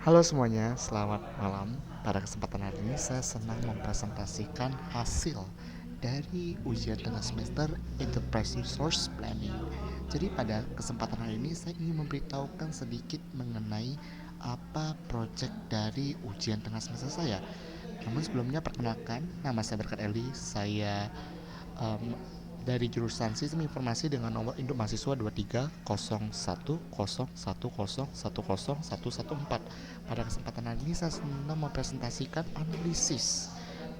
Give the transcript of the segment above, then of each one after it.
Halo semuanya, selamat malam. Pada kesempatan hari ini saya senang mempresentasikan hasil dari ujian tengah semester Enterprise Resource Planning. Jadi pada kesempatan hari ini saya ingin memberitahukan sedikit mengenai apa proyek dari ujian tengah semester saya. Namun sebelumnya perkenalkan, nama saya Berkat Eli. Saya um, dari jurusan Sistem Informasi dengan nomor induk mahasiswa 23010101010114. Pada kesempatan hari ini saya senang mempresentasikan analisis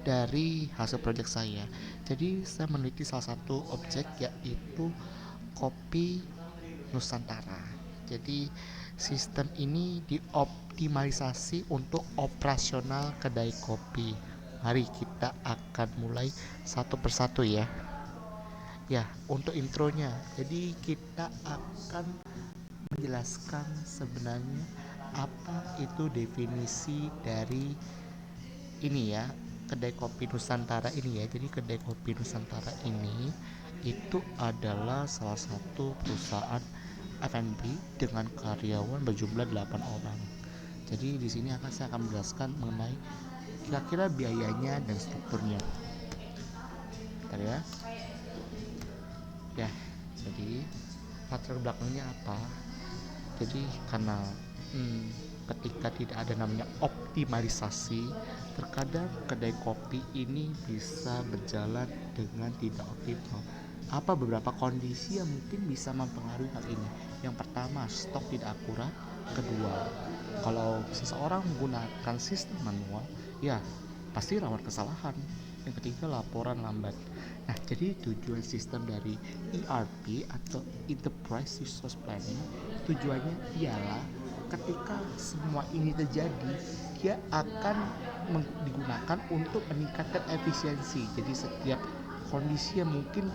dari hasil proyek saya. Jadi saya meneliti salah satu objek yaitu kopi Nusantara. Jadi sistem ini dioptimalisasi untuk operasional kedai kopi. Mari kita akan mulai satu persatu ya. Ya, untuk intronya. Jadi kita akan menjelaskan sebenarnya apa itu definisi dari ini ya, kedai kopi Nusantara ini ya. Jadi kedai kopi Nusantara ini itu adalah salah satu perusahaan F&B dengan karyawan berjumlah 8 orang. Jadi di sini saya akan menjelaskan mengenai kira-kira biayanya dan strukturnya. Bentar ya. Ya, jadi latar belakangnya apa? Jadi karena ketika tidak ada namanya optimalisasi, terkadang kedai kopi ini bisa berjalan dengan tidak optimal. Apa beberapa kondisi yang mungkin bisa mempengaruhi hal ini? Yang pertama, stok tidak akurat. Kedua, kalau seseorang menggunakan sistem manual, ya pasti rawan kesalahan. Yang ketiga, laporan lambat. Nah, jadi tujuan sistem dari ERP atau Enterprise Resource Planning, tujuannya ialah ketika semua ini terjadi, dia akan digunakan untuk meningkatkan efisiensi. Jadi setiap kondisi yang mungkin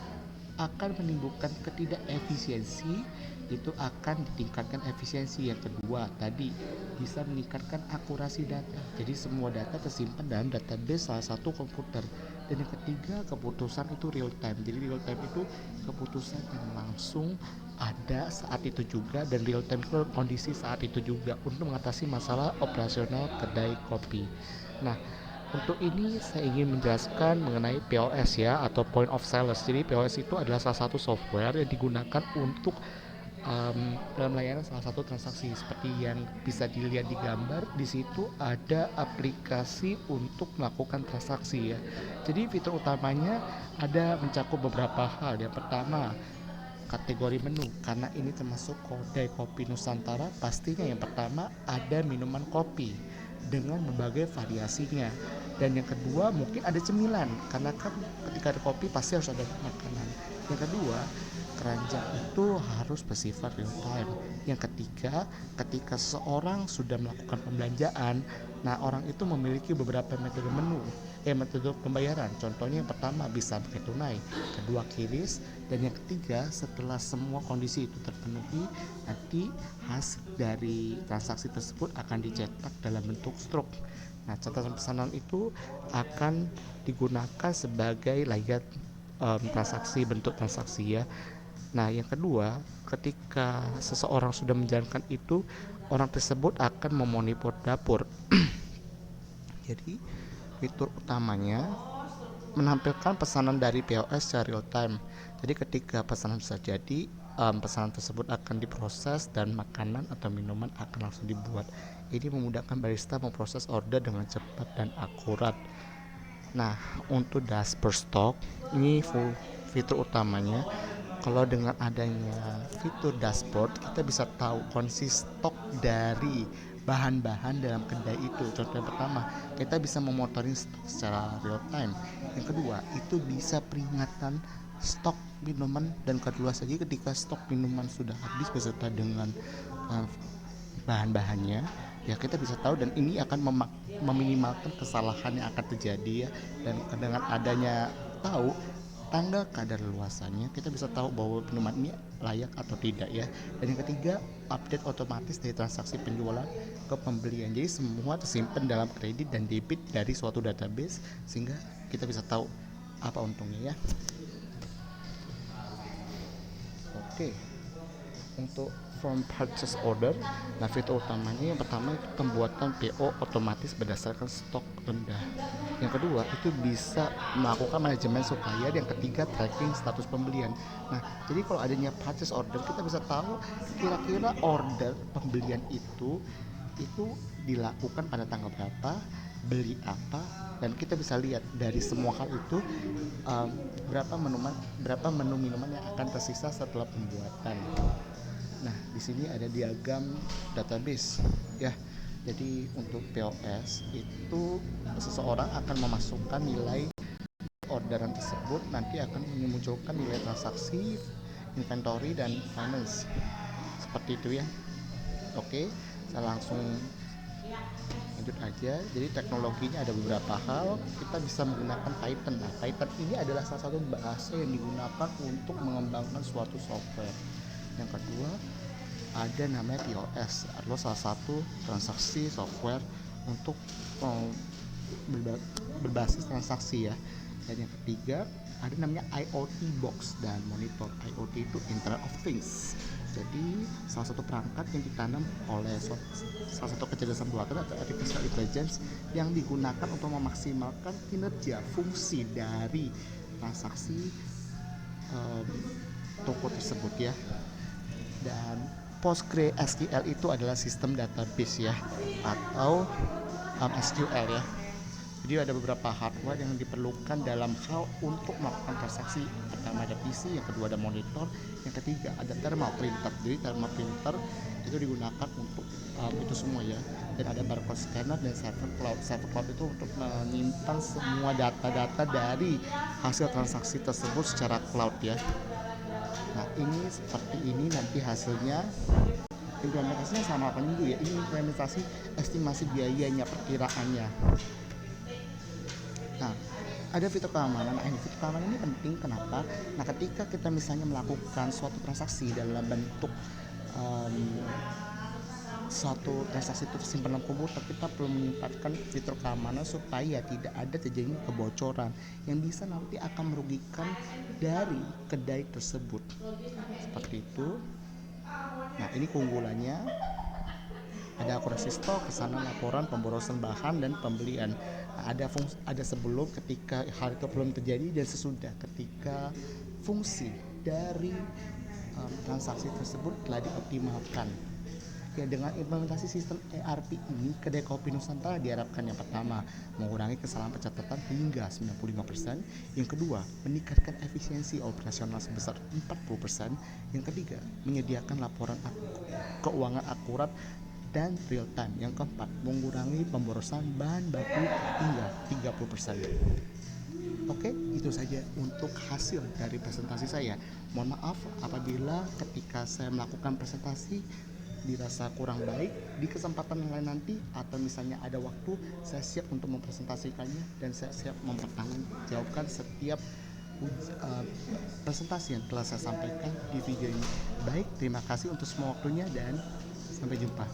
akan menimbulkan ketidakefisiensi itu akan ditingkatkan efisiensi. Yang kedua tadi bisa meningkatkan akurasi data, jadi semua data tersimpan dalam database salah satu komputer. Dan yang ketiga, keputusan itu real time. Jadi real time itu keputusan yang langsung ada saat itu juga, dan real time itu kondisi saat itu juga untuk mengatasi masalah operasional kedai kopi. Nah, untuk ini saya ingin menjelaskan mengenai POS ya, atau Point of Sales. Jadi POS itu adalah salah satu software yang digunakan untuk dalam layanan salah satu transaksi. Seperti yang bisa dilihat di gambar, di situ ada aplikasi untuk melakukan transaksi ya. Jadi fitur utamanya ada mencakup beberapa hal. Yang pertama, kategori menu, karena ini termasuk kedai kopi Nusantara, pastinya yang pertama ada minuman kopi dengan berbagai variasinya. Dan yang kedua mungkin ada cemilan, karena kan ketika ada kopi pasti harus ada makanan. Yang kedua, keranjang itu harus bersifat real time. Yang ketiga, ketika seseorang sudah melakukan pembelanjaan, nah orang itu memiliki beberapa metode pembayaran. Contohnya yang pertama bisa pakai tunai, kedua QRIS, dan yang ketiga setelah semua kondisi itu terpenuhi, nanti hasil dari transaksi tersebut akan dicetak dalam bentuk struk. Nah, catatan pesanan itu akan digunakan sebagai layar transaksi, bentuk transaksi ya. Nah, yang kedua, ketika seseorang sudah menjalankan itu, orang tersebut akan memonitor dapur. Jadi, fitur utamanya menampilkan pesanan dari POS secara real time. Jadi ketika pesanan bisa jadi, pesanan tersebut akan diproses dan makanan atau minuman akan langsung dibuat. Ini memudahkan barista memproses order dengan cepat dan akurat. Nah, untuk dashboard stock, ini fitur utamanya. Kalau dengan adanya fitur dashboard, kita bisa tahu kondisi stok dari bahan-bahan dalam kedai itu. Contoh yang pertama, kita bisa memonitoring secara real time. Yang kedua, itu bisa peringatan stok minuman. Dan kedua saja, ketika stok minuman sudah habis beserta dengan bahan-bahannya, ya kita bisa tahu, dan ini akan meminimalkan kesalahan yang akan terjadi ya. Dan dengan adanya tahu tanggal kadaluarsanya, kita bisa tahu bahwa minuman ini layak atau tidak ya. Dan yang ketiga, update otomatis dari transaksi penjualan ke pembelian. Jadi semua tersimpan dalam kredit dan debit dari suatu database, sehingga kita bisa tahu apa untungnya ya. Oke, untuk from purchase order. Nah, fitur utamanya yang pertama itu pembuatan PO otomatis berdasarkan stok rendah. Yang kedua itu bisa melakukan manajemen supplier. Yang ketiga tracking status pembelian. Nah, jadi kalau adanya purchase order kita bisa tahu kira-kira order pembelian itu dilakukan pada tanggal berapa, beli apa, dan kita bisa lihat dari semua hal itu um, berapa menu minuman yang akan tersisa setelah pembuatan. Nah, di sini ada diagram database ya. Jadi untuk POS itu seseorang akan memasukkan nilai orderan tersebut, nanti akan memunculkan nilai transaksi, inventory, dan finance. Seperti itu ya. Oke, saya langsung lanjut aja. Jadi teknologinya ada beberapa hal. Kita bisa menggunakan Python. Nah, Python ini adalah salah satu bahasa yang digunakan untuk mengembangkan suatu software. Yang kedua, ada namanya POS, adalah salah satu transaksi software untuk berbasis transaksi ya. Dan yang ketiga, ada namanya IoT box dan monitor. IoT itu Internet of Things. Jadi salah satu perangkat yang ditanam oleh salah satu kecerdasan buatan atau artificial intelligence yang digunakan untuk memaksimalkan kinerja fungsi dari transaksi toko tersebut ya. Dan PostgreSQL itu adalah sistem database ya, atau SQL ya. Jadi ada beberapa hardware yang diperlukan dalam hal untuk melakukan transaksi. Pertama ada PC, yang kedua ada monitor, yang ketiga ada thermal printer. Jadi thermal printer itu digunakan untuk itu semua ya. Dan ada barcode scanner dan server cloud. Server cloud itu untuk menyimpan semua data-data dari hasil transaksi tersebut secara cloud ya. Nah, ini seperti ini nanti hasilnya. Implementasinya sama apa minggu ya? Ini implementasi estimasi biayanya, perkiraannya. Nah, ada fitur keamanan. Nah, fitur keamanan ini penting. Kenapa? Nah, ketika kita misalnya melakukan suatu transaksi dalam bentuk suatu transaksi itu tersimpan dalam komputer, kita perlu menempatkan fitur keamanan supaya tidak ada terjadi kebocoran yang bisa nanti akan merugikan dari kedai tersebut. Seperti itu. Nah, ini keunggulannya. Ada akurasi stok, pesanan, laporan, pemborosan bahan, dan pembelian. Nah, ada sebelum ketika hal itu belum terjadi dan sesudah ketika fungsi dari transaksi tersebut telah dioptimalkan. Ya, dengan implementasi sistem ERP ini, kedai kopi Nusantara diharapkan yang pertama mengurangi kesalahan pencatatan hingga 95%, yang kedua meningkatkan efisiensi operasional sebesar 40%, yang ketiga menyediakan laporan keuangan akurat dan real time, yang keempat mengurangi pemborosan bahan baku hingga 30%. Oke, itu saja untuk hasil dari presentasi saya. Mohon maaf apabila ketika saya melakukan presentasi dirasa kurang baik. Di kesempatan yang lain nanti atau misalnya ada waktu, saya siap untuk mempresentasikannya dan saya siap mempertanggungjawabkan setiap presentasi yang telah saya sampaikan di video ini. Baik, terima kasih untuk semua waktunya dan sampai jumpa.